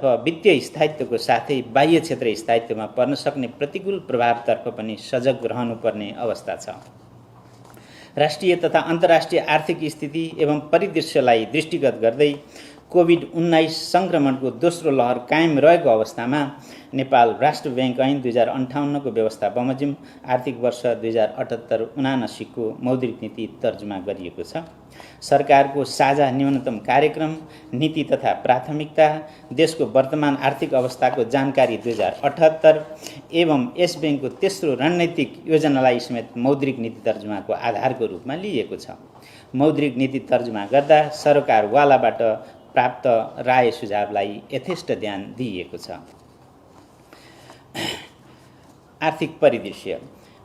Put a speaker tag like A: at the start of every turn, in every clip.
A: तर्फ वित्तीय स्थायित्वको साथै बाह्य क्षेत्र स्थायित्वमा पर्न सक्ने प्रतिकूल प्रभावतर्फ पनि सजग रहनुपर्ने अवस्था छ। राष्ट्रिय तथा अन्तर्राष्ट्रिय आर्थिक स्थिति एवं परिदृश्यलाई दृष्टिगत गर्दै कोभिड-19 संक्रमणको दोस्रो लहर कायम रहेको अवस्थामा नेपाल राष्ट्र ब्याङ्क ऐन 2058 को व्यवस्था बमोजिम आर्थिक वर्ष 2078-79 को मौद्रिक नीति तर्जुमा गरिएको छ। सरकारको साझा न्यूनतम कार्यक्रम, नीति तथा प्राथमिकता, देशको वर्तमान आर्थिक अवस्थाको जानकारी 2078 एवं यस ब्याङ्कको तेस्रो रणनीतिक योजनालाई समेत मौद्रिक नीति तर्जुमाको आधारको रूपमा लिएको छ। मौद्रिक नीति तर्जुमा गर्दा सरकारवालाबाट प्राप्त राय सुझावलाई यथेष्ट ध्यान दिइएको छ। आर्थिक परिदृश्य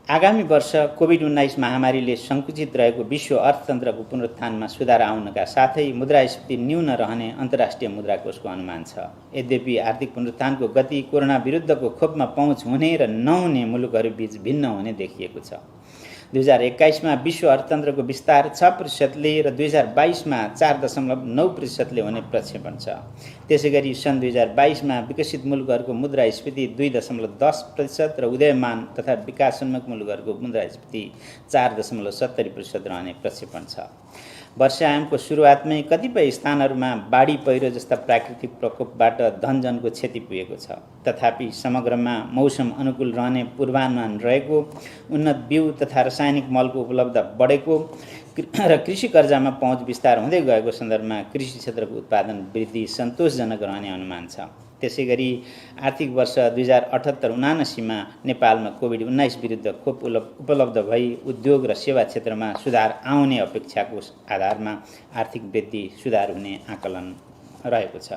A: आगामी वर्ष कोभिड-19 महामारीले सङ्कुचित रहेको विश्व अर्थतन्त्रको पुनरुत्थानमा सुधार आउनका साथै मुद्रास्फीति न्यून रहने अन्तर्राष्ट्रिय मुद्रा कोषको अनुमान छ। यद्यपि आर्थिक पुनरुत्थानको गति कोरोना विरुद्धको खोपमा पहुँच हुने र नहुने मुलुकहरूबीच भिन्न हुने देखिएको छ। 2021 मा विश्व अर्थतन्त्रको विस्तार 6% र 2022 मा 4.9% हुने प्रक्षेपण छ। त्यसैगरी सन् 2022 मा विकसित मुलुकहरूको मुद्रास्फीति 2.10% र उदयमान तथा विकासोन्मुख मुलुकहरूको मुद्रास्फीति 4.70% रहने प्रक्षेपण छ। वर्षायामको सुरुवातमै कतिपय स्थानहरूमा बाढी पहिरो जस्ता प्राकृतिक प्रकोपबाट धनजनको क्षति पुगेको छ। तथापि समग्रमा मौसम अनुकूल रहने पूर्वानुमान रहेको, उन्नत बिउ तथा रासायनिक मलको उपलब्ध बढेको र कृषि कर्जामा पहुँच विस्तार हुँदै गएको सन्दर्भमा कृषि क्षेत्रको उत्पादन वृद्धि सन्तोषजनक रहने अनुमान छ। त्यसैगरी आर्थिक वर्ष 2078-79 मा नेपालमा कोभिड-19 विरुद्ध खोप उपलब्ध भई उद्योग र सेवा क्षेत्रमा सुधार आउने अपेक्षाको आधारमा आर्थिक वृद्धि सुधार हुने आकलन रहेको छ।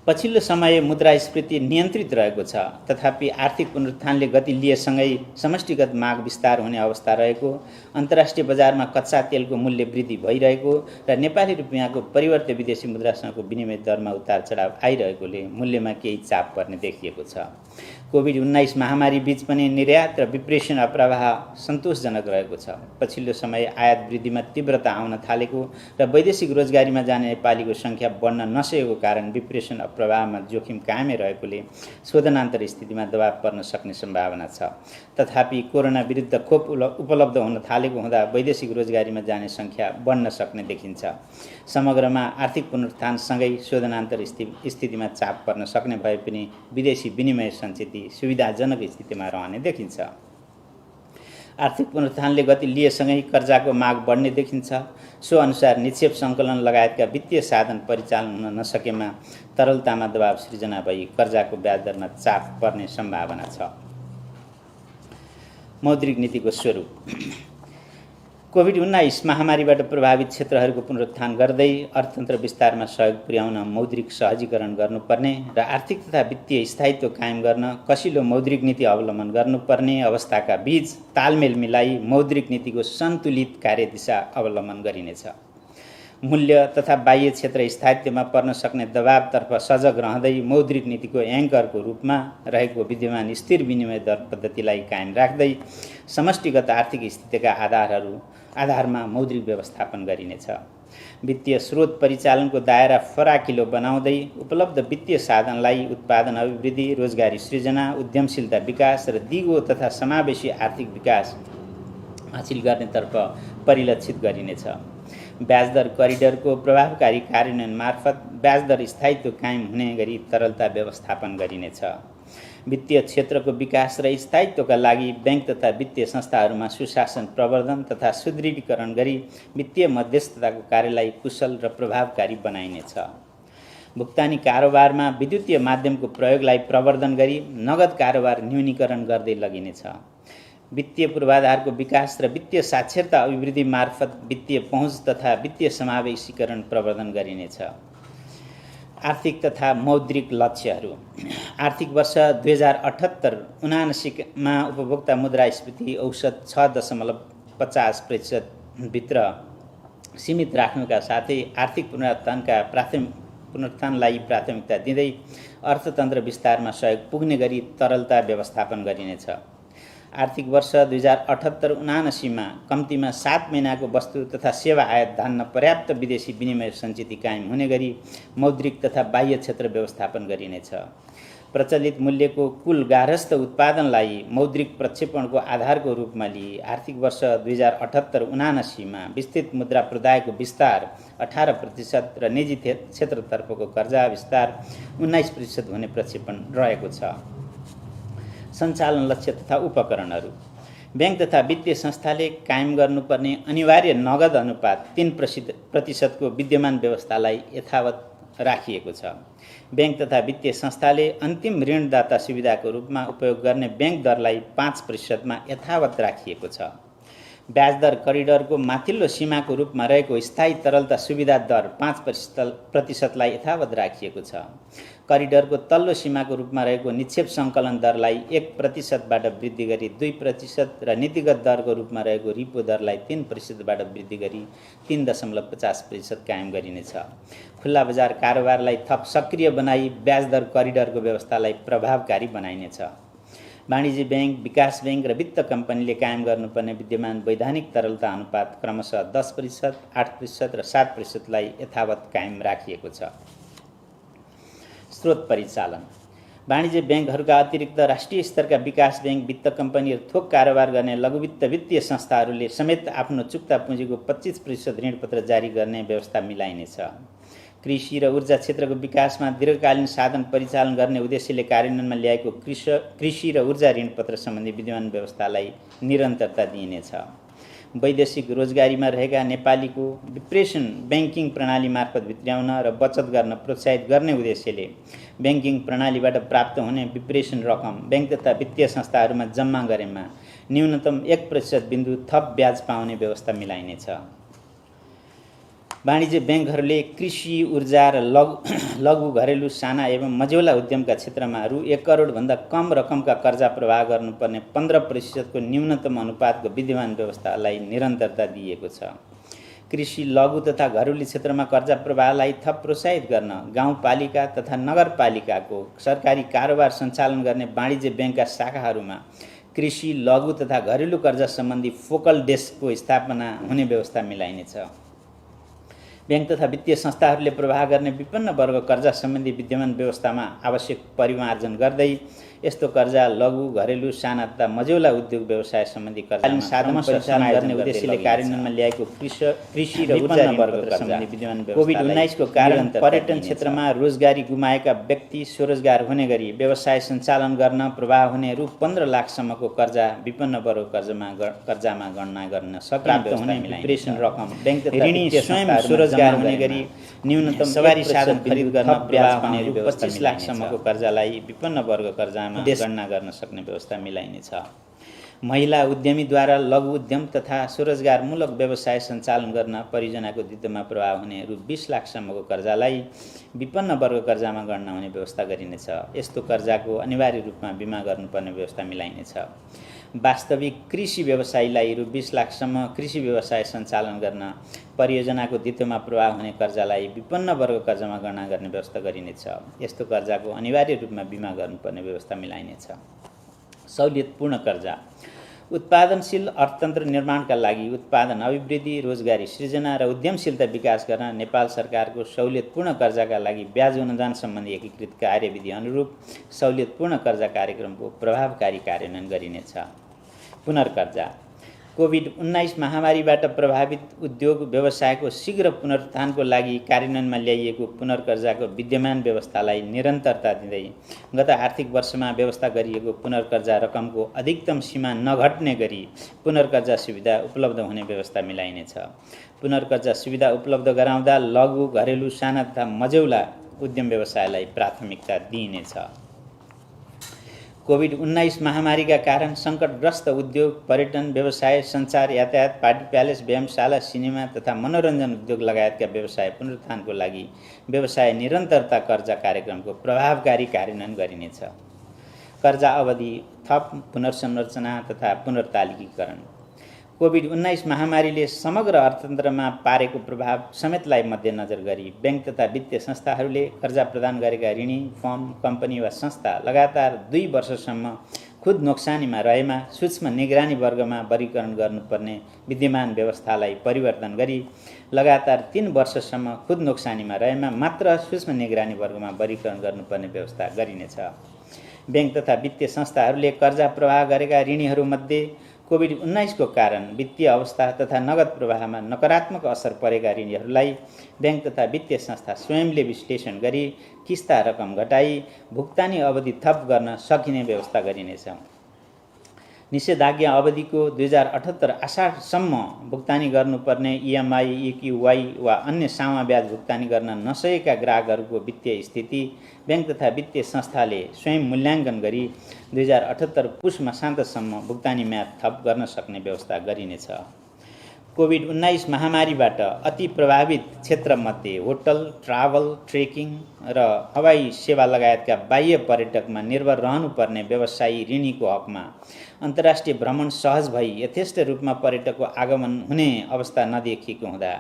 A: पछिल्लो समय मुद्रास्फीति नियन्त्रित रहेको छ। तथापि आर्थिक पुनरुत्थानले गति लिएसँगै समष्टिगत माग विस्तार हुने अवस्था रहेको, अन्तर्राष्ट्रिय बजारमा कच्चा तेलको मूल्य वृद्धि भइरहेको र नेपाली रुपियाँको परिवर्त्य विदेशी मुद्रासँगको विनिमय दरमा उतार चढाव आइरहेकोले मूल्यमा केही चाप पर्ने देखिएको छ। कोभिड-19 महामारी बीच पनि निर्यात र विप्रेषण प्रवाह सन्तोषजनक रहेको छ। पछिल्लो समय आयात वृद्धिमा तीव्रता आउन थालेको र वैदेशिक रोजगारीमा जाने नेपालीको सङ्ख्या बढ्न नसकेको कारण विप्रेषण प्रवाहमा जोखिम कायमै रहेकोले शोधनान्तर स्थितिमा दबाव पर्न सक्ने सम्भावना छ। तथापि कोरोना विरुद्ध खोप उपलब्ध हुन थालेको हुँदा वैदेशिक रोजगारीमा जाने सङ्ख्या बढ्न सक्ने देखिन्छ। समग्रमा आर्थिक पुनरुत्थानसँगै शोधनान्तर स्थितिमा चाप पर्न सक्ने भए पनि विदेशी विनिमय सञ्चित सुविधाजनक स्थितिमा रहने देखिन्छ। आर्थिक पुनरुत्थानले गति लिएसँगै कर्जाको माग बढ्ने देखिन्छ। सो अनुसार निक्षेप सङ्कलन लगायतका वित्तीय साधन परिचालन हुन नसकेमा तरलतामा दबाव सृजना भई कर्जाको ब्याज दरमा चाप पर्ने सम्भावना छ। मौद्रिक नीतिको स्वरूप कोभिड-19 महामारीबाट प्रभावित क्षेत्रहरूको पुनरुत्थान गर्दै अर्थतन्त्र विस्तारमा सहयोग पुर्याउन मौद्रिक सहजीकरण गर्नुपर्ने र आर्थिक तथा वित्तीय स्थायित्व कायम गर्न कसिलो मौद्रिक नीति अवलम्बन गर्नुपर्ने अवस्थाका बीच तालमेल मिलाई मौद्रिक नीतिको सन्तुलित कार्यदिशा अवलम्बन गरिनेछ। मूल्य तथा बाह्य क्षेत्र स्थायित्वमा पर्न सक्ने दबावतर्फ सजग रहँदै मौद्रिक नीतिको एङ्करको रूपमा रहेको विद्यमान स्थिर विनिमय दर पद्धतिलाई कायम राख्दै समष्टिगत आर्थिक स्थितिका आधारमा मौद्रिक व्यवस्थापन गरिनेछ। वित्तीय स्रोत परिचालनको दायरा फराकिलो बनाउँदै उपलब्ध वित्तीय साधनलाई उत्पादन अभिवृद्धि, रोजगारी सृजना, उद्यमशीलता विकास र दिगो तथा समावेशी आर्थिक विकास हासिल गर्नेतर्फ परिलक्षित गरिनेछ। ब्याजदर करिडरको प्रभावकारी कार्यान्वयन मार्फत ब्याजदर स्थायित्व कायम हुने गरी तरलता व्यवस्थापन गरिनेछ। वित्तीय क्षेत्रको विकास र स्थायित्वका लागि ब्याङ्क तथा वित्तीय संस्थाहरूमा सुशासन प्रवर्धन तथा सुदृढीकरण गरी वित्तीय मध्यस्थताको कार्यलाई कुशल र प्रभावकारी बनाइनेछ। भुक्तानी कारोबारमा विद्युतीय माध्यमको प्रयोगलाई प्रवर्धन गरी नगद कारोबार न्यूनीकरण गर्दै लगिनेछ। वित्तीय पूर्वाधारको विकास र वित्तीय साक्षरता अभिवृद्धि मार्फत वित्तीय पहुँच तथा वित्तीय समावेशीकरण प्रवर्धन गरिनेछ। आर्थिक तथा मौद्रिक लक्ष्यहरू आर्थिक वर्ष 2078-79 मा उपभोक्ता मुद्रास्फीति औसत 6.50% भित्र सीमित राख्नुका साथै आर्थिक पुनरुत्थानलाई प्राथमिकता दिँदै अर्थतन्त्र विस्तारमा सहयोग पुग्ने गरी तरलता व्यवस्थापन गरिनेछ। आर्थिक वर्ष 2078-79 कम्तीमा 7 महिनाको वस्तु तथा सेवा आयात धान्न पर्याप्त विदेशी विनिमय सञ्चित कायम हुने गरी मौद्रिक तथा बाह्य क्षेत्र व्यवस्थापन गरिनेछ। प्रचलित मूल्यको कुल गार्हस्थ उत्पादनलाई मौद्रिक प्रक्षेपणको आधारको रूपमा लिई आर्थिक वर्ष 2078-79 विस्तृत मुद्रा प्रदायको विस्तार 18% र निजी क्षेत्रतर्फको कर्जा विस्तार 19% हुने प्रक्षेपण रहेको छ। सञ्चालन लक्ष्य तथा उपकरणहरू। ब्याङ्क तथा वित्तीय संस्थाले कायम गर्नुपर्ने अनिवार्य नगद अनुपात 3% विद्यमान व्यवस्थालाई यथावत राखिएको छ। ब्याङ्क तथा वित्तीय संस्थाले अन्तिम ऋणदाता सुविधाको रूपमा उपयोग गर्ने ब्याङ्क दरलाई 5% यथावत राखिएको छ। ब्याज दर करिडरको माथिल्लो सीमाको रूपमा रहेको स्थायी तरलता सुविधा दर 5%लाई यथावत राखिएको छ। करिडरको तल्लो सीमाको रूपमा रहेको निक्षेप सङ्कलन दरलाई 1%बाट वृद्धि गरी 2% र नीतिगत दरको रूपमा रहेको रिपो दरलाई 3%बाट वृद्धि गरी 3.50% कायम गरिनेछ। खुल्ला बजार कारोबारलाई थप सक्रिय बनाई ब्याज दर करिडरको व्यवस्थालाई प्रभावकारी बनाइनेछ। वाणिज्य ब्याङ्क, विकास ब्याङ्क र वित्त कम्पनीले कायम गर्नुपर्ने विद्यमान वैधानिक तरलता अनुपात क्रमशः 10%, 8% र 7%लाई यथावत कायम राखिएको छ। स्रोत परिचालन। वाणिज्य ब्याङ्कहरूका अतिरिक्त राष्ट्रिय स्तरका विकास ब्याङ्क, वित्त कम्पनी र थोक कारोबार गर्ने लघुवित्त वित्तीय संस्थाहरूले समेत आफ्नो चुक्ता पुँजीको 25% ऋणपत्र जारी गर्ने व्यवस्था मिलाइनेछ। कृषि र ऊर्जा क्षेत्रको विकासमा दीर्घकालीन साधन परिचालन गर्ने उद्देश्यले कार्यान्वयनमा ल्याएको कृषि र ऊर्जा ऋणपत्र सम्बन्धी विद्यमान व्यवस्थालाई निरन्तरता दिइनेछ। वैदेशिक रोजगारीमा रहेका नेपालीको डिप्रेसन ब्याङ्किङ प्रणाली मार्फत भित्र्याउन र बचत गर्न प्रोत्साहित गर्ने उद्देश्यले ब्याङ्किङ प्रणालीबाट प्राप्त हुने विप्रेसन रकम ब्याङ्क तथा वित्तीय संस्थाहरूमा जम्मा गरेमा न्यूनतम 1% बिन्दु थप ब्याज पाउने व्यवस्था मिलाइनेछ। वाणिज्य ब्याङ्कहरूले कृषि, ऊर्जा र लघु घरेलु साना एवं मझौला उद्यमका क्षेत्रमा रु 1 करोडभन्दा कम रकमका कर्जा प्रवाह गर्नुपर्ने 15% न्यूनतम अनुपातको विद्यमान व्यवस्थालाई निरन्तरता दिएको छ। कृषि, लघु तथा घरेलु क्षेत्रमा कर्जा प्रवाहलाई थप प्रोत्साहित गर्न गाउँपालिका तथा नगरपालिकाको सरकारी कारोबार सञ्चालन गर्ने वाणिज्य ब्याङ्कका शाखाहरूमा कृषि, लघु तथा घरेलु कर्जा सम्बन्धी फोकल डेस्कको स्थापना हुने व्यवस्था मिलाइनेछ। ब्याङ्क तथा वित्तीय संस्थाहरूले प्रवाह गर्ने विपन्न वर्ग कर्जा सम्बन्धी विद्यमान व्यवस्थामा आवश्यक परिमार्जन गर्दै यस्तो कर्जा लघु, घरेलु, साना तथा मझौला उद्योग व्यवसाय सम्बन्धी कर्जा साधन परिचालन गर्ने उद्देश्यले कार्यान्वयनमा ल्याएको कृषि र ऊर्जा वर्ग सम्बन्धी विद्यमान व्यवस्था कोभिड-19 को कारण पर्यटन क्षेत्रमा रोजगारी गुमाएका व्यक्ति स्वरोजगार हुने गरी व्यवसाय सञ्चालन गर्न प्रवाह हुने रु 15 लाखसम्मको कर्जा विपन्न वर्ग कर्जामा गणना गर्न सक्ने हुने डिप्रेसन रकम ब्याङ्क तथा ऋणी स्वयं स्वरोजगार हुने गरी न्यूनतम सवारी साधन खरिद गर्न प्रवाह हुने रु 25 लाखसम्मको कर्जालाई विपन्न वर्ग कर्जा गणना गर्न सक्ने व्यवस्था मिलाइनेछ। महिला उद्यमीद्वारा लघु उद्यम तथा स्वरोजगारमूलक व्यवसाय सञ्चालन गर्न परियोजनाको दित्तमा प्रवाह हुने रु 20 लाखसम्मको कर्जालाई विपन्न वर्ग कर्जामा गणना हुने व्यवस्था गरिनेछ। यस्तो कर्जाको अनिवार्य रूपमा बिमा गर्नुपर्ने व्यवस्था मिलाइनेछ। वास्तविक कृषि व्यवसायीलाई रु 20 लाखसम्म कृषि व्यवसाय सञ्चालन गर्न परियोजनाको दित्तमा प्रवाह हुने कर्जालाई विपन्न वर्ग कर्जामा गणना गर्ने व्यवस्था गरिनेछ। यस्तो कर्जाको अनिवार्य रूपमा बिमा गर्नुपर्ने व्यवस्था मिलाइनेछ। सहुलियतपूर्ण कर्जा। उत्पादनशील अर्थतन्त्र निर्माणका लागि उत्पादन अभिवृद्धि, रोजगारी सृजना र उद्यमशीलता विकास गर्न नेपाल सरकारको सहुलियतपूर्ण कर्जाका लागि ब्याज अनुदान सम्बन्धी एकीकृत कार्यविधि अनुरूप सहुलियतपूर्ण कर्जा कार्यक्रमको प्रभावकारी कार्यान्वयन गरिनेछ। पुनर्कर्जा। कोभिड-19 महामारीबाट प्रभावित उद्योग व्यवसायको शीघ्र पुनरुत्थानको लागि कार्यान्वयनमा ल्याइएको पुनर्कर्जाको विद्यमान व्यवस्थालाई निरन्तरता दिँदै गत आर्थिक वर्षमा व्यवस्था गरिएको पुनर्कर्जा रकमको अधिकतम सीमा नघट्ने गरी पुनर्कर्जा सुविधा उपलब्ध हुने व्यवस्था मिलाइनेछ। पुनर्कर्जा सुविधा उपलब्ध गराउँदा लघु, घरेलु, साना तथा मझौला उद्यम व्यवसायलाई प्राथमिकता दिइनेछ। कोभिड-19 महामारीका कारण सङ्कटग्रस्त उद्योग, पर्यटन व्यवसाय, सञ्चार, यातायात, पार्टी प्यालेस, व्यायामशाला, सिनेमा तथा मनोरञ्जन उद्योग लगायतका व्यवसाय पुनरुत्थानको लागि व्यवसाय निरन्तरता कर्जा कार्यक्रमको प्रभावकारी कार्यान्वयन गरिनेछ। कर्जा अवधि थप पुनर्संरचना तथा पुनर्तालिकीकरण। कोभिड-19 महामारीले समग्र अर्थतन्त्रमा पारेको प्रभाव समेतलाई मध्यनजर गरी ब्याङ्क तथा वित्तीय संस्थाहरूले कर्जा प्रदान गरेका ऋणी, फर्म, कम्पनी वा संस्था लगातार 2 वर्षसम्म खुद नोक्सानीमा रहेमा सूक्ष्म निगरानी वर्गमा वर्गीकरण गर्नुपर्ने विद्यमान व्यवस्थालाई परिवर्तन गरी लगातार 3 वर्षसम्म खुद नोक्सानीमा रहेमा मात्र सूक्ष्म निगरानी वर्गमा वर्गीकरण गर्नुपर्ने व्यवस्था गरिनेछ। बैंक तथा वित्तीय संस्थाहरूले कर्जा प्रवाह गरेका ऋणीहरूमध्ये कोभिड-19 को कारण वित्तीय अवस्था तथा नगद प्रवाहमा नकारात्मक असर परेका ऋणीहरूलाई बैंक तथा वित्तीय संस्था स्वयंले विश्लेषण गरी किस्ता रकम घटाई भुक्तानी अवधि थप गर्न सकिने व्यवस्था गरिनेछ। निषेधाज्ञा अवधिको 2078 आषाढसम्म भुक्तानी गर्नुपर्ने इएमआई, इक्युवाई वा अन्य सामा ब्याज भुक्तानी गर्न नसकेका ग्राहकहरूको वित्तीय स्थिति बैंक तथा वित्तीय संस्थाले स्वयं मूल्याङ्कन गरी 2078 पुष मसान्तसम्म भुक्तानी म्याद थप गर्न सक्ने व्यवस्था गरिनेछ। कोभिड-19 महामारीबाट अति प्रभावित क्षेत्रमध्ये होटल, ट्राभल, ट्रेकिङ र हवाई सेवा लगायतका बाह्य पर्यटकमा निर्भर रहनुपर्ने व्यवसायी ऋणीको हकमा अन्तर्राष्ट्रिय भ्रमण सहज भई यथेष्ट रूपमा पर्यटकको आगमन हुने अवस्था नदेखिएको हुँदा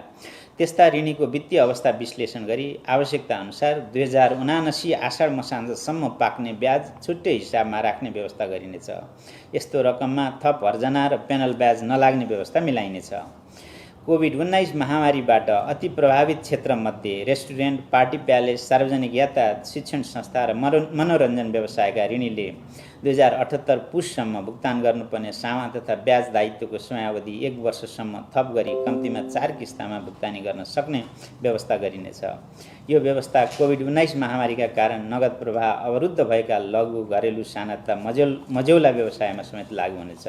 A: त्यस्ता ऋणीको वित्तीय अवस्था विश्लेषण गरी आवश्यकता अनुसार 2079 आषाढ मसान्तसम्म पाक्ने ब्याज छुट्टै हिसाबमा राख्ने व्यवस्था गरिनेछ। यस्तो रकममा थप हर्जना र पेनल ब्याज नलाग्ने व्यवस्था मिलाइनेछ। कोभिड-19 महामारीबाट अति प्रभावित क्षेत्रमध्ये रेस्टुरेन्ट, पार्टी प्यालेस, सार्वजनिक यातायात, शिक्षण संस्था र मनोरञ्जन व्यवसायका ऋणीले 2078 पुससम्म भुक्तान गर्नुपर्ने सामा तथा ब्याज दायित्वको समयावधि 1 वर्षसम्म थप गरी कम्तीमा 4 किस्तामा भुक्तानी गर्न सक्ने व्यवस्था गरिनेछ। यो व्यवस्था कोभिड-19 महामारीका कारण नगद प्रवाह अवरुद्ध भएका लघु, घरेलु, साना तथा मझौला व्यवसायमा समेत लागू हुनेछ।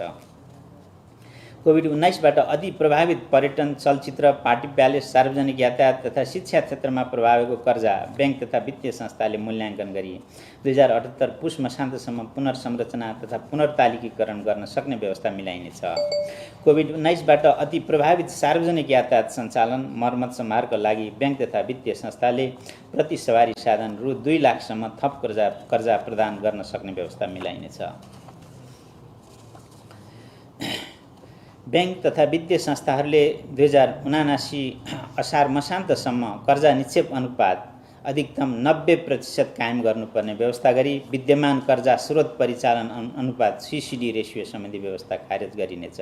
A: कोभिड-19बाट अति प्रभावित पर्यटन, चलचित्र, पार्टी प्यालेस, सार्वजनिक यातायात तथा शिक्षा क्षेत्रमा प्रभावको कर्जा बैंक तथा वित्तीय संस्थाले मूल्याङ्कन गरी 2078 पुष मसान्तसम्म पुनर्संरचना तथा पुनर्तालिकीकरण गर्न सक्ने व्यवस्था मिलाइनेछ। कोभिड-19बाट अति प्रभावित सार्वजनिक यातायात सञ्चालन, मर्मत सम्हारका लागि बैंक तथा वित्तीय संस्थाले प्रति सवारी साधन रु 2 लाखसम्म थप कर्जा प्रदान गर्न सक्ने व्यवस्था मिलाइनेछ। बैंक तथा वित्तीय संस्थाहरूले 2079 असार मसान्तसम्म कर्जा निक्षेप अनुपात अधिकतम 90% कायम गर्नुपर्ने व्यवस्था गरी विद्यमान कर्जा स्रोत परिचालन अनुपात CCD रेसियो सम्बन्धी व्यवस्था खारेज गरिनेछ।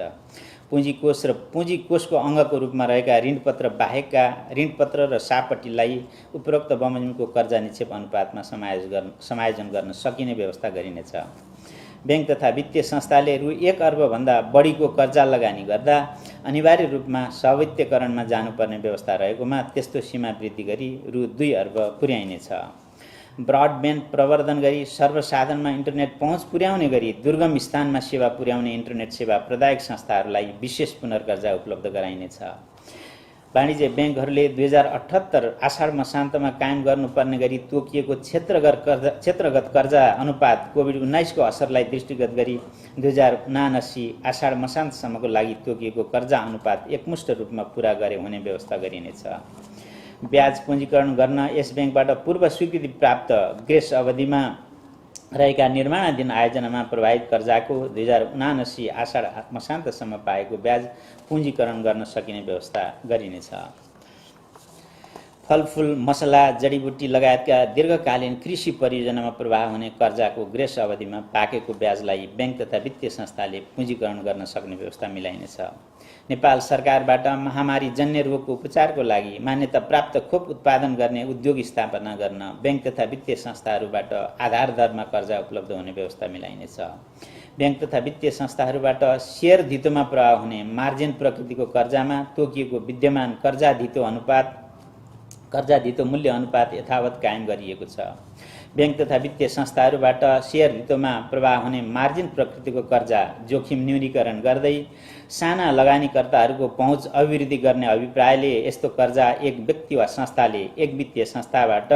A: पुँजीकोष र पुँजीकोषको अङ्गको रूपमा रहेका ऋणपत्र बाहेकका ऋणपत्र र सापट्टीलाई उपरोक्त बमोजिमको कर्जा निक्षेप अनुपातमा समायोजन गर्न सकिने व्यवस्था गरिनेछ। बैंक तथा वित्तीय संस्थाले रु 1 अर्बभन्दा बढीको कर्जा लगानी गर्दा अनिवार्य रूपमा स्वामित्वकरणमा जानुपर्ने व्यवस्था रहेकोमा त्यस्तो सीमा वृद्धि गरी रु 2 अर्ब पुर्याइनेछ। ब्रडब्यान्ड प्रवर्धन गरी सर्वसाधारणमा इन्टरनेट पहुँच पुर्याउने गरी दुर्गम स्थानमा सेवा पुर्याउने इन्टरनेट सेवा प्रदायक संस्थाहरूलाई विशेष पुनर्कर्जा उपलब्ध गराइनेछ। वाणिज्य बैंकहरूले 2078 आषाढ मसान्तमा कायम गर्नुपर्ने गरी तोकिएको क्षेत्रगत कर्जा अनुपात कोभिड-19 को असरलाई दृष्टिगत गरी 2079 आषाढ मसान्तसम्मको लागि तोकिएको कर्जा अनुपात एकमुष्ट रूपमा पूरा गरे हुने व्यवस्था गरिनेछ। ब्याज पुँजीकरण गर्न यस बैंकबाट पूर्व स्वीकृति प्राप्त ग्रेस अवधिमा रहेका निर्माणाधीन आयोजनामा प्रभावित कर्जाको 2079 आषाढ मसान्तसम्म पाएको ब्याज पुँजीकरण गर्न सकिने व्यवस्था गरिनेछ। फलफुल, मसला, जडीबुटी लगायतका दीर्घकालीन कृषि परियोजनामा प्रवाह हुने कर्जाको ग्रेस अवधिमा पाकेको ब्याजलाई बैंक तथा वित्तीय संस्थाले पुँजीकरण गर्न सक्ने व्यवस्था मिलाइनेछ। नेपाल सरकारबाट महामारी जन्य रोगको उपचारको लागि मान्यता प्राप्त खोप उत्पादन गर्ने उद्योग स्थापना गर्न बैंक तथा वित्तीय संस्थाहरूबाट आधार दरमा कर्जा उपलब्ध हुने व्यवस्था मिलाइनेछ। बैंक तथा वित्तीय संस्थाहरूबाट शेयर धितोमा प्रवाह हुने मार्जिन प्रकृतिको कर्जामा तोकिएको विद्यमान कर्जा धितो मूल्य अनुपात यथावत कायम गरिएको छ। बैंक तथा वित्तीय संस्थाहरूबाट शेयर धितोमा प्रवाह हुने मार्जिन प्रकृतिको कर्जा जोखिम न्यूनीकरण गर्दै साना लगानीकर्ताहरूको पहुँच अभिवृद्धि गर्ने अभिप्रायले यस्तो कर्जा एक व्यक्ति वा संस्थाले एक वित्तीय संस्थाबाट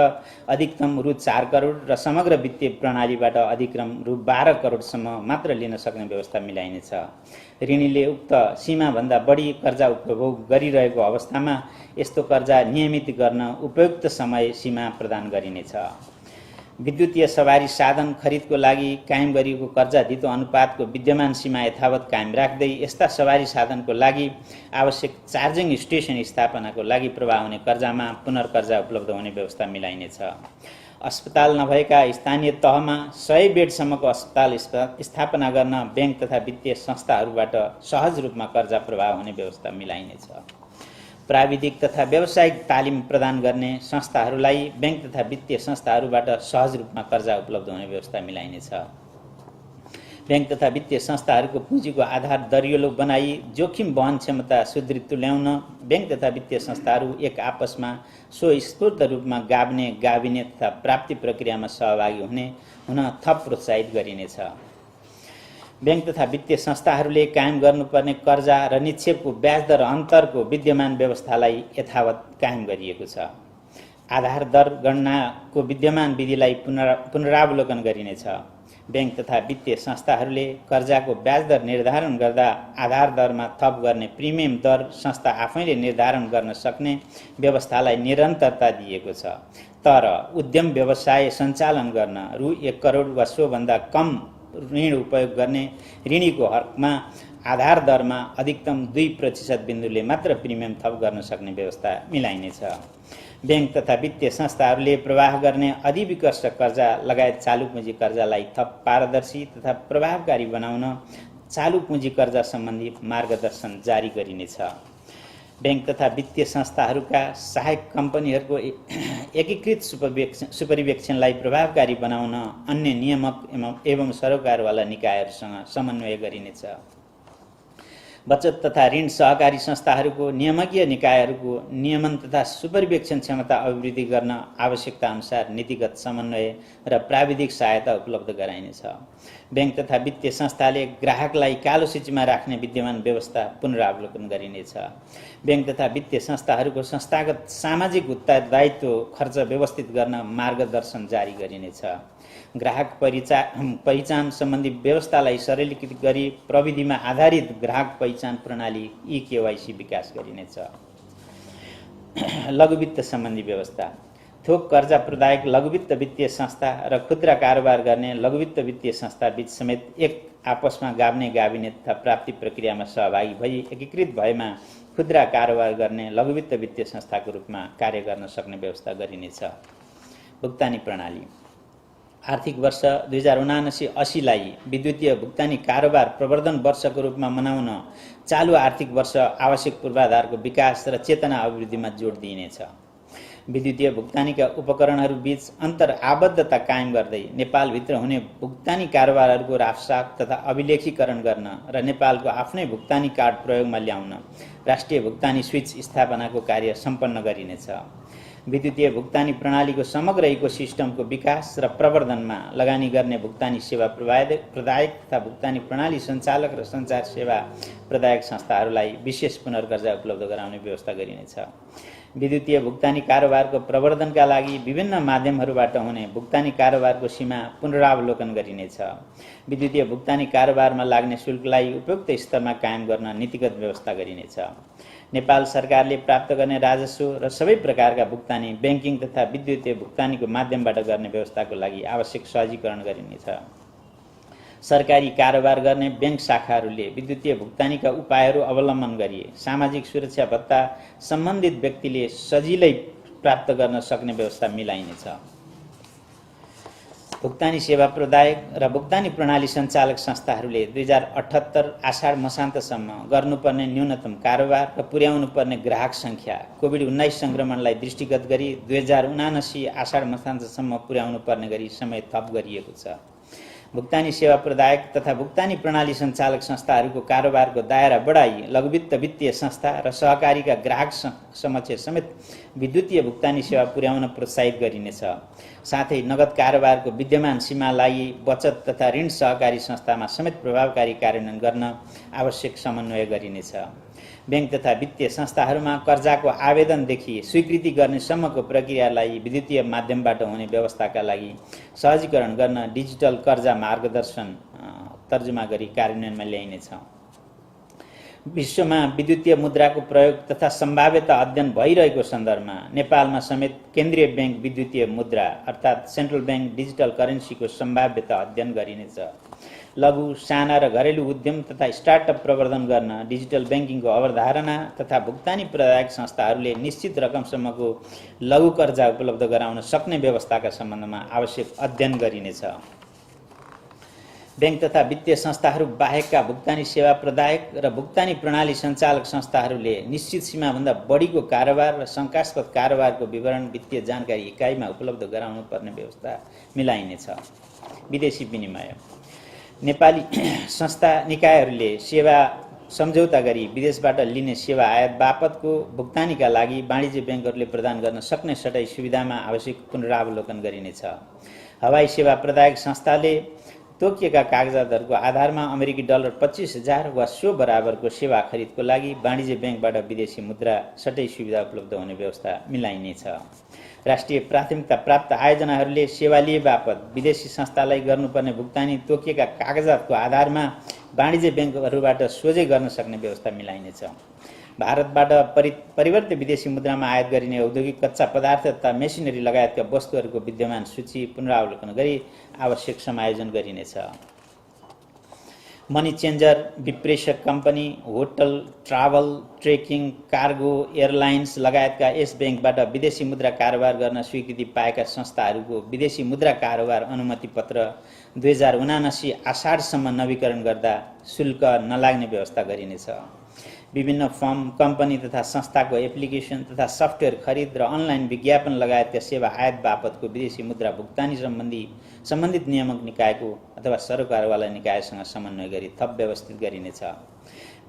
A: अधिकतम रु 4 करोड र समग्र वित्तीय प्रणालीबाट अधिकतम रु 12 करोडसम्म मात्र लिन सक्ने व्यवस्था मिलाइनेछ। ऋणीले उक्त सीमाभन्दा बढी कर्जा उपभोग गरिरहेको अवस्थामा यस्तो कर्जा नियमित गर्न उपयुक्त समय सीमा प्रदान गरिनेछ। विद्युतीय सवारी साधन खरिदको लागि कायम गरिएको कर्जा धितो अनुपातको विद्यमान सीमा यथावत कायम राख्दै यस्ता सवारी साधनको लागि आवश्यक चार्जिङ स्टेसन स्थापनाको लागि प्रवाह हुने कर्जामा पुनर्कर्जा उपलब्ध हुने व्यवस्था मिलाइनेछ। अस्पताल नभएका स्थानीय तहमा 100 बेडसम्मको अस्पताल स्थापना गर्न बैंक तथा वित्तीय संस्थाहरूबाट सहज रूपमा कर्जा प्रवाह हुने व्यवस्था मिलाइनेछ। प्राविधिक तथा व्यावसायिक तालिम प्रदान गर्ने संस्थाहरूलाई बैंक तथा वित्तीय संस्थाहरूबाट सहज रूपमा कर्जा उपलब्ध हुने व्यवस्था मिलाइनेछ। बैंक तथा वित्तीय संस्थाहरूको पुँजीको आधार दरिलो बनाई जोखिम वहन क्षमता सुदृढ तुल्याउन बैंक तथा वित्तीय संस्थाहरू एक आपसमा स्वस्फूर्त रूपमा गाभिने तथा प्राप्ति प्रक्रियामा सहभागी हुन थप प्रोत्साहित गरिनेछ। बैंक तथा वित्तीय संस्थाहरूले कायम गर्नुपर्ने कर्जा र निक्षेपको ब्याज दर अन्तरको विद्यमान व्यवस्थालाई यथावत कायम गरिएको छ। आधार दर गणनाको विद्यमान विधिलाई पुनरावलोकन गरिनेछ। बैंक तथा वित्तीय संस्थाहरूले कर्जाको ब्याज दर निर्धारण गर्दा आधार दरमा थप गर्ने प्रिमियम दर संस्था आफैले निर्धारण गर्न सक्ने व्यवस्थालाई निरन्तरता दिएको छ। तर उद्यम व्यवसाय सञ्चालन गर्न रु 1 करोड वा सोभन्दा कम ऋण उपयोग गर्ने ऋणीको हकमा आधार दरमा अधिकतम 2% बिन्दुले मात्र प्रिमियम थप गर्न सक्ने व्यवस्था मिलाइनेछ। बैंक तथा वित्तीय संस्थाहरूले प्रवाह गर्ने अधिविकर्ष कर्जा लगायत चालु पुँजी कर्जालाई थप पारदर्शी तथा प्रभावकारी बनाउन चालु पुँजी कर्जा सम्बन्धी मार्गदर्शन जारी गरिनेछ। बैंक तथा वित्तीय संस्थाहरूका सहायक कम्पनीहरूको एकीकृत सुपरिवेक्षणलाई प्रभावकारी बनाउन अन्य नियामक एवं सरोकारवाला निकायहरूसँग समन्वय गरिनेछ। बचत तथा ऋण सहकारी संस्थाहरूको नियामकीय निकायहरूको नियमन तथा सुपरिवेक्षण क्षमता अभिवृद्धि गर्न आवश्यकता अनुसार नीतिगत समन्वय र प्राविधिक सहायता उपलब्ध गराइनेछ। बैंक तथा वित्तीय संस्थाले ग्राहकलाई कालो सूचीमा राख्ने विद्यमान व्यवस्था पुनरावलोकन गरिनेछ। बैंक तथा वित्तीय संस्थाहरूको संस्थागत सामाजिक उत्तरदायित्व खर्च व्यवस्थित गर्न मार्गदर्शन जारी गरिनेछ। ग्राहक पहिचान सम्बन्धी व्यवस्थालाई सरलीकृत गरी प्रविधिमा आधारित ग्राहक पहिचान प्रणाली eKYC विकास गरिनेछ। लघुवित्त सम्बन्धी व्यवस्था थोक कर्जा प्रदायक लघुवित्त वित्तीय संस्था र खुद्रा कारोबार गर्ने लघुवित्त वित्तीय संस्था बीच समेत एक आपसमा गाभिने तथा प्राप्ति प्रक्रियामा सहभागी भई एकीकृत भएमा खुद्रा कारोबार गर्ने लघुवित्त वित्तीय संस्थाको रूपमा कार्य गर्न सक्ने व्यवस्था गरिनेछ। भुक्तानी प्रणाली आर्थिक वर्ष 2079-80 लाई विद्युतीय भुक्तानी कारोबार प्रवर्धन वर्षको रूपमा मनाउन चालु आर्थिक वर्ष आवश्यक पूर्वाधारको विकास र चेतना अभिवृद्धिमा जोड दिइनेछ। विद्युतीय भुक्तानीका उपकरणहरू बीच अन्तर आबद्धता कायम गर्दै नेपालभित्र हुने भुक्तानी कारोबारहरूको राफसाफ तथा अभिलेखीकरण गर्न र नेपालको आफ्नै भुक्तानी कार्ड प्रयोगमा ल्याउन राष्ट्रिय भुक्तानी स्विच स्थापनाको कार्य सम्पन्न गरिनेछ। विद्युतीय भुक्तानी प्रणालीको समग्र इकोसिस्टमको विकास र प्रवर्धनमा लगानी गर्ने भुक्तानी सेवा प्रदायक तथा भुक्तानी प्रणाली सञ्चालक र सञ्चार सेवा प्रदायक संस्थाहरूलाई विशेष पुनर्कर्जा उपलब्ध गराउने व्यवस्था गरिनेछ। विद्युतीय भुक्तानी कारोबारको प्रवर्धनका लागि विभिन्न माध्यमहरूबाट हुने भुक्तानी कारोबारको सीमा पुनरावलोकन गरिनेछ। विद्युतीय भुक्तानी कारोबारमा लाग्ने शुल्कलाई उपयुक्त स्तरमा कायम गर्न नीतिगत व्यवस्था गरिनेछ। नेपाल सरकारले प्राप्त गर्ने राजस्व र सबै प्रकारका भुक्तानी बैंकिङ तथा विद्युतीय भुक्तानीको माध्यमबाट गर्ने व्यवस्थाको लागि आवश्यक सहजीकरण गरिनेछ। सरकारी कारोबार गर्ने बैंक शाखाहरूले विद्युतीय भुक्तानीका उपायहरू अवलम्बन गरी सामाजिक सुरक्षा भत्ता सम्बन्धित व्यक्तिले सजिलै प्राप्त गर्न सक्ने व्यवस्था मिलाइनेछ। भुक्तानी सेवा प्रदायक र भुक्तानी प्रणाली सञ्चालक संस्थाहरूले 2078 आषाढ मसान्तसम्म गर्नुपर्ने न्यूनतम कारोबार र पुर्याउनुपर्ने ग्राहक सङ्ख्या कोभिड-19 संक्रमणलाई दृष्टिगत गरी 2079 आषाढ मसान्तसम्म पुर्याउनुपर्ने गरी समय थप गरिएको छ। भुक्तानी सेवा प्रदायक तथा भुक्तानी प्रणाली सञ्चालक संस्थाहरूको कारोबारको दायरा बढाई लघुवित्त वित्तीय संस्था र सहकारीका ग्राहक समक्ष समेत विद्युतीय भुक्तानी सेवा पुर्याउन प्रोत्साहित गरिनेछ। साथै नगद कारोबारको विद्यमान सीमालाई बचत तथा ऋण सहकारी संस्थामा समेत प्रभावकारी कार्यान्वयन गर्न आवश्यक समन्वय गरिनेछ। बैंक तथा वित्तीय संस्थाहरूमा कर्जाको आवेदनदेखि स्वीकृति गर्ने सम्मको प्रक्रियालाई विद्युतीय माध्यमबाट हुने व्यवस्थाका लागि सहजीकरण गर्न डिजिटल कर्जा मार्गदर्शन तर्जुमा गरी कार्यान्वयनमा ल्याइनेछ। विश्वमा विद्युतीय मुद्राको प्रयोग तथा सम्भाव्यता अध्ययन भइरहेको सन्दर्भमा नेपालमा समेत केन्द्रीय बैंक विद्युतीय मुद्रा अर्थात् सेन्ट्रल बैंक डिजिटल करेन्सीको सम्भाव्यता अध्ययन गरिनेछ। लघु, साना र घरेलु उद्यम तथा स्टार्टअप प्रवर्धन गर्न डिजिटल ब्याङ्किङको अवधारणा तथा भुक्तानी प्रदायक संस्थाहरूले निश्चित रकमसम्मको लघु कर्जा उपलब्ध गराउन सक्ने व्यवस्थाका सम्बन्धमा आवश्यक अध्ययन गरिनेछ। ब्याङ्क तथा वित्तीय संस्थाहरू बाहेकका भुक्तानी सेवा प्रदायक र भुक्तानी प्रणाली सञ्चालक संस्थाहरूले निश्चित सीमाभन्दा बढीको कारोबार र शङ्कास्पद कारोबारको विवरण वित्तीय जानकारी इकाइमा उपलब्ध गराउनु पर्ने व्यवस्था मिलाइनेछ। विदेशी विनिमय नेपाली संस्था निकायहरूले सेवा सम्झौता गरी विदेशबाट लिने सेवा आयात बापतको भुक्तानीका लागि वाणिज्य ब्याङ्कहरूले प्रदान गर्न सक्ने सटाइ सुविधामा आवश्यक पुनरावलोकन गरिनेछ। हवाई सेवा प्रदायक संस्थाले तोकिएका कागजातहरूको आधारमा अमेरिकी डलर 25,000 वा सो बराबरको सेवा खरिदको लागि वाणिज्य ब्याङ्कबाट विदेशी मुद्रा सटै सुविधा उपलब्ध हुने व्यवस्था मिलाइनेछ। राष्ट्रिय प्राथमिकता प्राप्त आयोजनाहरूले सेवा लिए बापत विदेशी संस्थालाई गर्नुपर्ने भुक्तानी तोकिएका कागजातको आधारमा वाणिज्य ब्याङ्कहरूबाट सोझै गर्न सक्ने व्यवस्था मिलाइनेछ। भारतबाट परिवर्तित विदेशी मुद्रामा आयात गरिने औद्योगिक कच्चा पदार्थ तथा मेसिनरी लगायतका वस्तुहरूको विद्यमान सूची पुनरावलोकन गरी आवश्यक समायोजन गरिनेछ। मनी चेन्जर, विप्रेषक company, hotel, travel, trekking, cargo, airlines लगायतका यस ब्याङ्कबाट विदेशी मुद्रा कारोबार गर्न स्वीकृति पाएका संस्थाहरूको विदेशी मुद्रा कारोबार अनुमति पत्र 2079 आषाढसम्म नवीकरण गर्दा शुल्क नलाग्ने व्यवस्था गरिनेछ। विभिन्न फर्म, कम्पनी तथा संस्थाको एप्लिकेसन तथा सफ्टवेयर खरिद र अनलाइन विज्ञापन लगायतका सेवा आयात बापतको विदेशी मुद्रा भुक्तानी सम्बन्धित नियामक निकायको अथवा सरकारवाला निकायसँग समन्वय गरी थप व्यवस्थित गरिनेछ।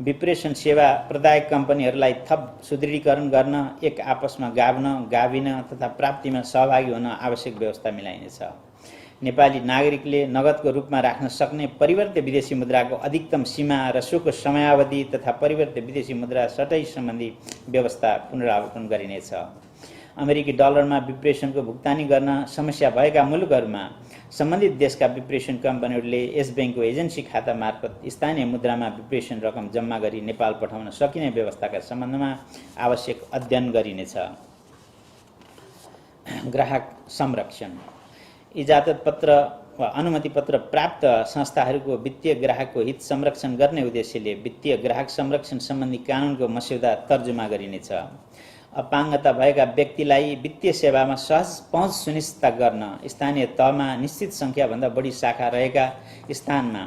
A: विप्रेषण सेवा प्रदायक कम्पनीहरूलाई थप सुदृढीकरण गर्न, एक आपसमा गाभिन तथा प्राप्तिमा सहभागी हुन आवश्यक व्यवस्था मिलाइनेछ। नेपाली नागरिकले नगदको रूपमा राख्न सक्ने परिवर्तित विदेशी मुद्राको अधिकतम सीमा र सोको समयावधि तथा परिवर्तित विदेशी मुद्रा सटै सम्बन्धी व्यवस्था पुनरावलोकन गरिनेछ। अमेरिकी डलरमा विप्रेषणको भुक्तानी गर्न समस्या भएका मुलुकहरूमा सम्बन्धित देशका विप्रेषण कम्पनीहरूले यस ब्याङ्कको एजेन्सी खाता मार्फत स्थानीय मुद्रामा विप्रेषण रकम जम्मा गरी नेपाल पठाउन सकिने व्यवस्थाका सम्बन्धमा आवश्यक अध्ययन गरिनेछ। ग्राहक संरक्षण इजाजत पत्र वा अनुमति पत्र प्राप्त संस्थाहरूको वित्तीय ग्राहकको हित संरक्षण गर्ने उद्देश्यले वित्तीय ग्राहक संरक्षण सम्बन्धी कानुनको मस्यौदा तर्जुमा गरिनेछ। अपाङ्गता भएका व्यक्तिलाई वित्तीय सेवामा सहज पहुँच सुनिश्चित गर्न स्थानीय तहमा निश्चित सङ्ख्याभन्दा बढी शाखा रहेका स्थानमा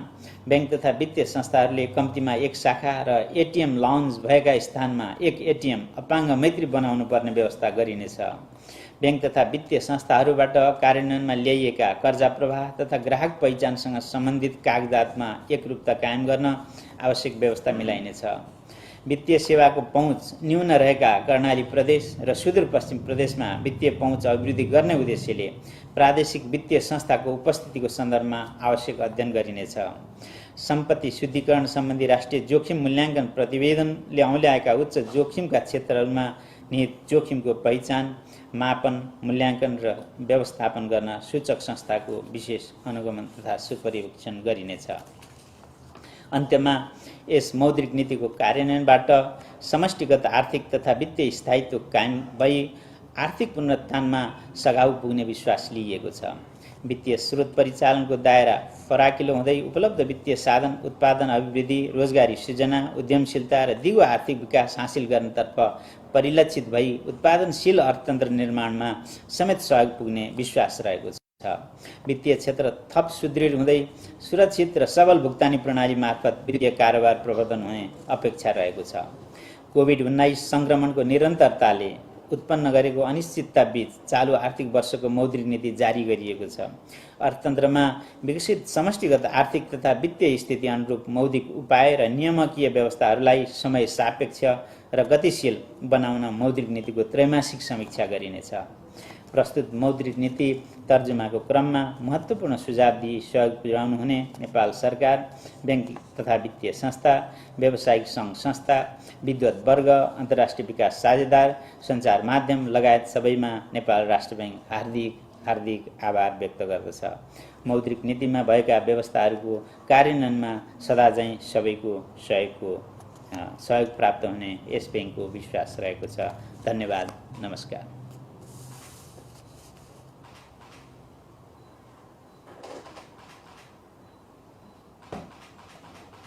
A: ब्याङ्क तथा वित्तीय संस्थाहरूले कम्तीमा एक शाखा र एटिएम लाउन्ज भएका स्थानमा एक एटिएम अपाङ्ग मैत्री बनाउनु पर्ने व्यवस्था गरिनेछ। ब्याङ्क तथा वित्तीय संस्थाहरूबाट कार्यान्वयनमा ल्याइएका कर्जा प्रवाह तथा ग्राहक पहिचानसँग सम्बन्धित कागजातमा एकरूपता कायम गर्न आवश्यक व्यवस्था मिलाइनेछ। वित्तीय सेवाको पहुँच न्यून रहेका कर्णाली प्रदेश र सुदूरपश्चिम प्रदेशमा वित्तीय पहुँच अभिवृद्धि गर्ने उद्देश्यले प्रादेशिक वित्तीय संस्थाको उपस्थितिको सन्दर्भमा आवश्यक अध्ययन गरिनेछ। सम्पत्ति शुद्धिकरण सम्बन्धी राष्ट्रिय जोखिम मूल्याङ्कन प्रतिवेदनले औल्याएका उच्च जोखिमका क्षेत्रहरूमा निहित जोखिमको पहिचान, मापन, मूल्याङ्कन र व्यवस्थापन गर्न सूचक संस्थाको विशेष अनुगमन तथा सुपरिवेक्षण गरिनेछ। अन्त्यमा यस मौद्रिक नीतिको कार्यान्वयनबाट समष्टिगत आर्थिक तथा वित्तीय स्थायित्व कायम भई आर्थिक पुनरुत्थानमा सघाउ पुग्ने विश्वास लिइएको छ। वित्तीय स्रोत परिचालनको दायरा फराकिलो हुँदै उपलब्ध वित्तीय साधन उत्पादन अभिवृद्धि, रोजगारी सृजना, उद्यमशीलता र दिगो आर्थिक विकास हासिल गर्नतर्फ परिलक्षित भई उत्पादनशील अर्थतन्त्र निर्माणमा समेत सहयोग पुग्ने विश्वास रहेको छ। वित्तीय क्षेत्र थप सुदृढ हुँदै सुरक्षित र सबल भुक्तानी प्रणाली मार्फत वित्तीय कारोबार प्रवर्धन हुने अपेक्षा रहेको छ। कोभिड-19 संक्रमणको निरन्तरताले उत्पन्न गरेको अनिश्चितता बीच चालु आर्थिक वर्षको मौद्रिक नीति जारी गरिएको छ। अर्थतन्त्रमा विकसित समष्टिगत आर्थिक तथा वित्तीय स्थिति अनुरूप मौद्रिक उपाय र नियामकीय व्यवस्थाहरूलाई समय सापेक्ष र गतिशील बनाउन मौद्रिक नीतिको त्रैमासिक समीक्षा गरिनेछ। प्रस्तुत मौद्रिक नीति तर्जुमाको क्रममा महत्त्वपूर्ण सुझाव दिई सहयोग पुर्याउनु हुने नेपाल सरकार, ब्याङ्क तथा वित्तीय संस्था, व्यावसायिक सङ्घ संस्था, विद्वत वर्ग, अन्तर्राष्ट्रिय विकास साझेदार, सञ्चार माध्यम लगायत सबैमा नेपाल राष्ट्र ब्याङ्क हार्दिक आभार व्यक्त गर्दछ। मौद्रिक नीतिमा भएका व्यवस्थाहरूको कार्यान्वयनमा सदाझैँ सबैको सहयोग प्राप्त हुने यस ब्याङ्कको विश्वास रहेको छ। धन्यवाद। नमस्कार।